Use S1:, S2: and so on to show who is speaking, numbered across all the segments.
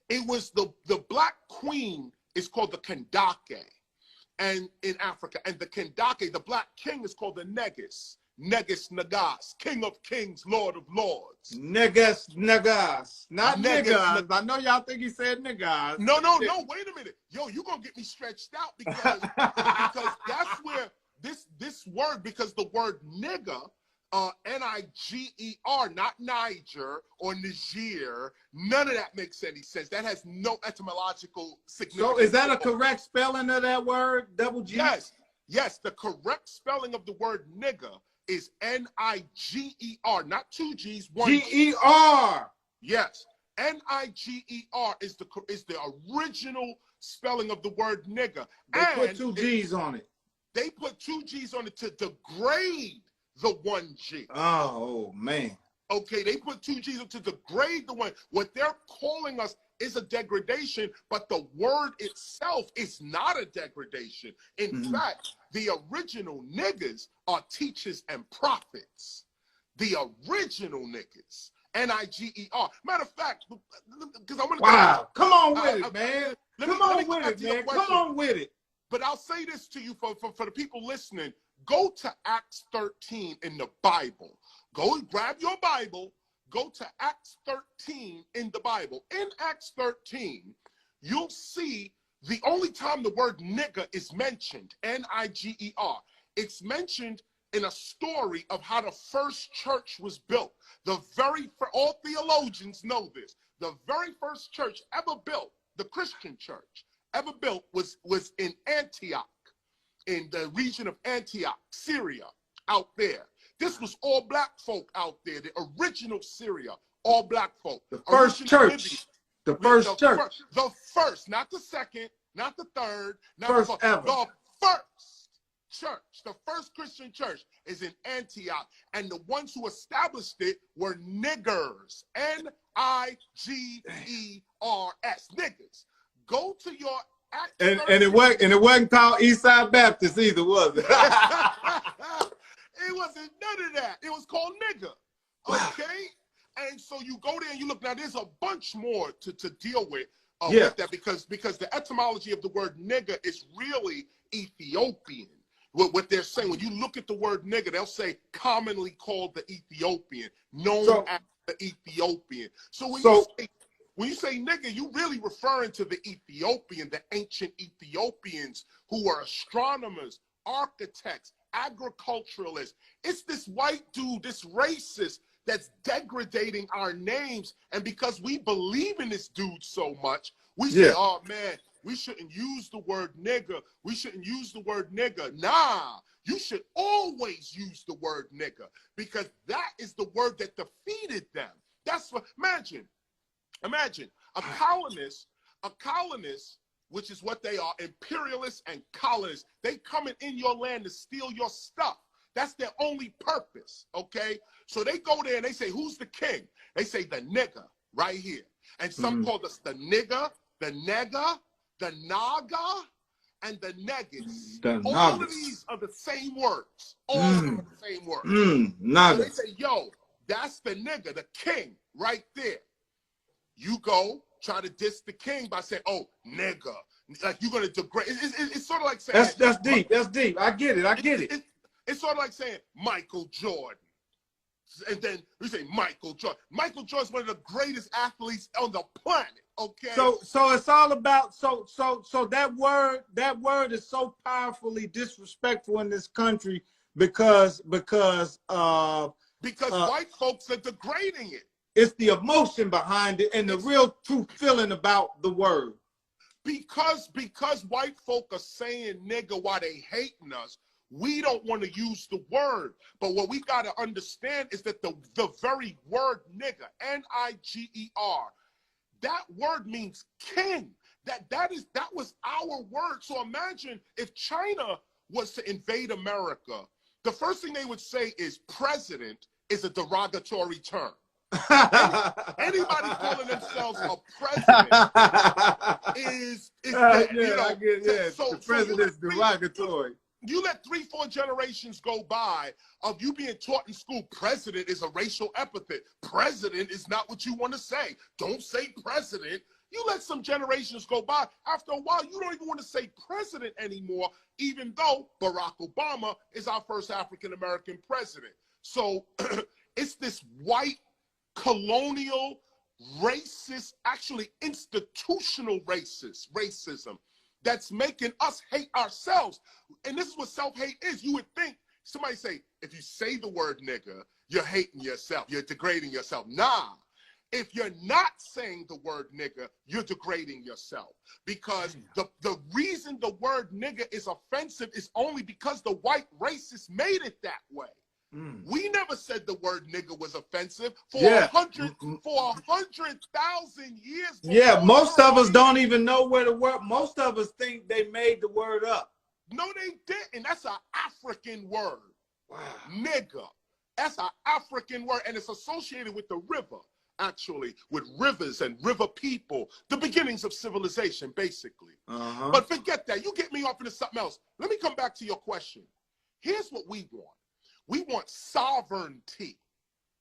S1: It was the black queen is called the Kandake, and in Africa, and the Kandake, the black king, is called the Negus. Negus Nagas, King of Kings, Lord of Lords.
S2: Negus Nagas, not
S1: Negus,
S2: niggas. I know y'all think he said niggas.
S1: No, wait a minute. Yo, you're gonna get me stretched out because that's where this word, because the word nigger, Niger, not Niger or Niger, none of that makes any sense. That has no etymological significance.
S2: So is that a correct spelling of that word, double G?
S1: Yes, the correct spelling of the word nigger is Niger, not two G's, one
S2: G-E-R.
S1: Yes, Niger is the original spelling of the word nigger.
S2: They put two G's on it.
S1: They put two G's on it to degrade the one G.
S2: Oh, man.
S1: Okay, they put two G's to degrade the one. What they're calling us is a degradation, but the word itself is not a degradation. In fact, the original niggas are teachers and prophets. The original niggas. Niger. Matter of fact, because I want to.
S2: Wow, come on with it, man. Come on with it, man. Come on with it.
S1: But I'll say this to you for the people listening. Go to Acts 13 in the Bible. Go and grab your Bible. Go to Acts 13 in the Bible. In Acts 13, you'll see the only time the word nigger is mentioned, Niger. It's mentioned in a story of how the first church was built. All theologians know this. The very first church ever built, the Christian church ever built, was in Antioch, in the region of Antioch, Syria, out there. This was all black folk out there, the original Syria, all black folk.
S2: The first church. The first church.
S1: The first, not the second, not the third, not
S2: first
S1: the
S2: ever.
S1: The first church, the first Christian church is in Antioch. And the ones who established it were niggers, Niggers, niggers. Go to your
S2: and it wasn't called Eastside Baptist either, was it?
S1: It wasn't none of that. It was called nigger. Okay? And so you go there and you look. Now there's a bunch more to deal with that because the etymology of the word nigger is really Ethiopian. What they're saying, when you look at the word nigger, they'll say commonly called the Ethiopian, known as the Ethiopian. So when you say nigger, you really referring to the Ethiopian, the ancient Ethiopians who were astronomers, architects, agriculturalists. It's this white dude, this racist, that's degrading our names. And because we believe in this dude so much, we say, oh man, we shouldn't use the word nigger. We shouldn't use the word nigger. Nah, you should always use the word nigger, because that is the word that defeated them. That's what, imagine a colonist, which is what they are, imperialists and colonists. They coming in your land to steal your stuff. That's their only purpose, okay? So they go there and they say, who's the king? They say the nigger right here. And some call us the nigger, the nega, the naga, and the negus. All of these are the same words. All of them are the same words. So they say, yo, that's the nigger, the king, right there. You go try to diss the king by saying, oh, nigger. Like you're going to degrade. It's sort of like saying.
S2: That's deep. That's deep. I get it.
S1: It's sort of like saying Michael Jordan. And then we say Michael Jordan. Michael Jordan's one of the greatest athletes on the planet. Okay.
S2: So it's all about so that word is so powerfully disrespectful in this country because
S1: white folks are degrading it.
S2: It's the emotion behind it and the real true feeling about the word.
S1: Because white folk are saying nigger while they hating us, we don't want to use the word. But what we got to understand is that the very word nigger, N-I-G-E-R, that word means king. That was our word. So imagine if China was to invade America, the first thing they would say is president is a derogatory term. Anybody calling themselves a president is dead, you know. So
S2: the president's derogatory.
S1: You let 3-4 generations go by of you being taught in school, president is a racial epithet. President is not what you want to say. Don't say president. You let some generations go by. After a while, you don't even want to say president anymore, even though Barack Obama is our first African-American president. So it's this white, colonial, racist, actually institutional racism that's making us hate ourselves. And this is what self-hate is. You would think, somebody say, if you say the word nigger, you're hating yourself, you're degrading yourself. Nah. If you're not saying the word nigger, you're degrading yourself. Because the reason the word nigger is offensive is only because the white racists made it that way. We never said the word nigger was offensive for 100,000 years.
S2: Yeah, most of us don't even know where the word. Most of us think they made the word up.
S1: No, they didn't. That's an African word. Wow. Nigger. That's an African word, and it's associated with the river. Actually, with rivers and river people, the beginnings of civilization, basically. But forget that. You get me off into something else. Let me come back to your question. Here's what we want. We want sovereignty.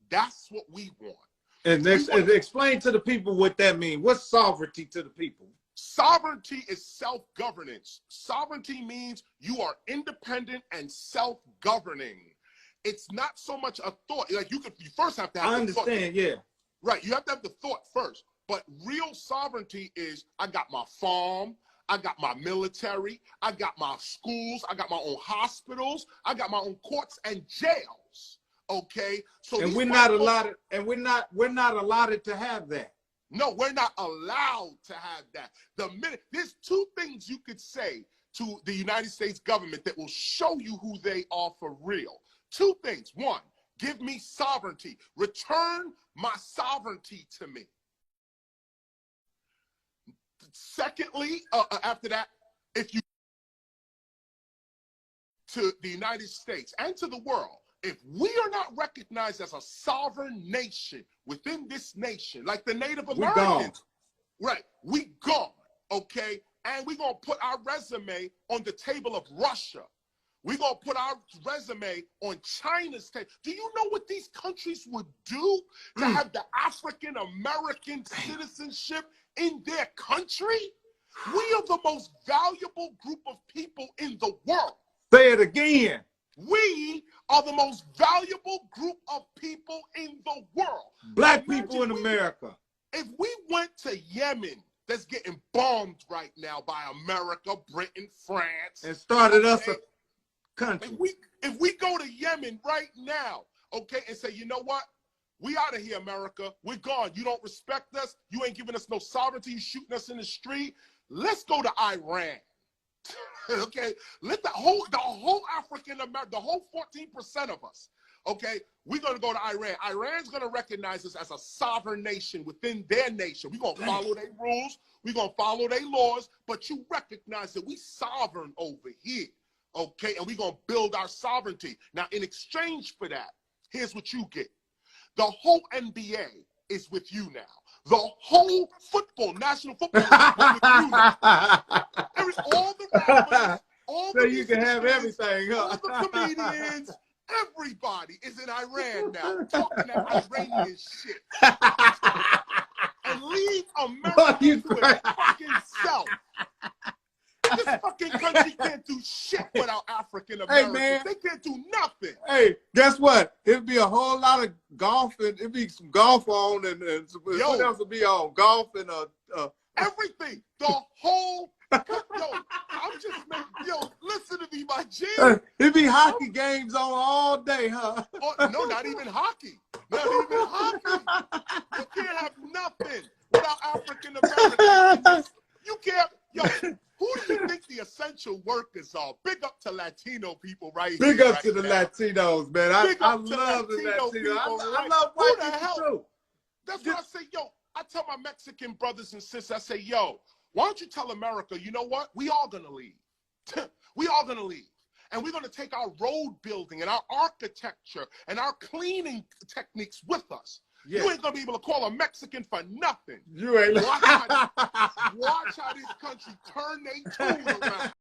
S1: That's what we want.
S2: And explain to the people what that means. What's sovereignty to the people?
S1: Sovereignty is self-governance. Sovereignty means you are independent and self-governing. It's not so much a thought. Like you first have to have. I
S2: understand. Yeah.
S1: Right, you have to have the thought first. But real sovereignty is, I got my farm, I got my military, I got my schools, I got my own hospitals, I got my own courts and jails. Okay, so
S2: and we're not allotted, and we're not allotted to have that.
S1: No, we're not allowed to have that. The minute there's two things you could say to the United States government that will show you who they are for real. Two things. One, give me sovereignty. Return my sovereignty to me. Secondly, after that, if you to the United States and to the world, if we are not recognized as a sovereign nation within this nation, like the Native Americans, right? We gone, okay? And we're gonna put our resume on the table of Russia. We're going to put our resume on China's table. Do you know what these countries would do to have the African-American citizenship in their country? We are the most valuable group of people in the world.
S2: Say it again.
S1: We are the most valuable group of people in the world.
S2: Black people in America.
S1: If we went to Yemen, that's getting bombed right now by America, Britain, France.
S2: And started us a country.
S1: If we go to Yemen right now, okay, and say, you know what? We out of here, America. We're gone. You don't respect us. You ain't giving us no sovereignty. You shooting us in the street. Let's go to Iran. Okay? Let the whole African American, the whole 14% of us, okay, we're going to go to Iran. Iran's going to recognize us as a sovereign nation within their nation. We're going to follow their rules. We're going to follow their laws. But you recognize that we sovereign over here. Okay, and we're going to build our sovereignty. Now, in exchange for that, here's what you get. The whole NBA is with you now. The whole football, national football is with you now. All the rappers, all
S2: so you can have everything, huh?
S1: All the comedians, everybody is in Iran now, talking that Iranian shit. And leave America to its fucking self. This fucking country can't do shit without African Americans. Hey, man. They can't do nothing.
S2: Hey, guess what? It'd be a whole lot of golf, and it'd be some golf on, and what else would be on? Golf and
S1: everything. The whole. I'm just listen to me, my G.
S2: It'd be hockey games on all day, huh?
S1: Oh, no, not even hockey. Not even hockey. You can't have nothing without African Americans. You can't. Who do you think the essential workers are? Big up to Latino people right here.
S2: Big up to the Latinos, man. I love the Latinos. I love white people too.
S1: That's what I say, I tell my Mexican brothers and sisters, I say, why don't you tell America, you know what? We all gonna leave. We all gonna leave. And we're gonna take our road building and our architecture and our cleaning techniques with us. Yeah. You ain't gonna be able to call a Mexican for nothing.
S2: You ain't.
S1: Watch how this country turn their tune around.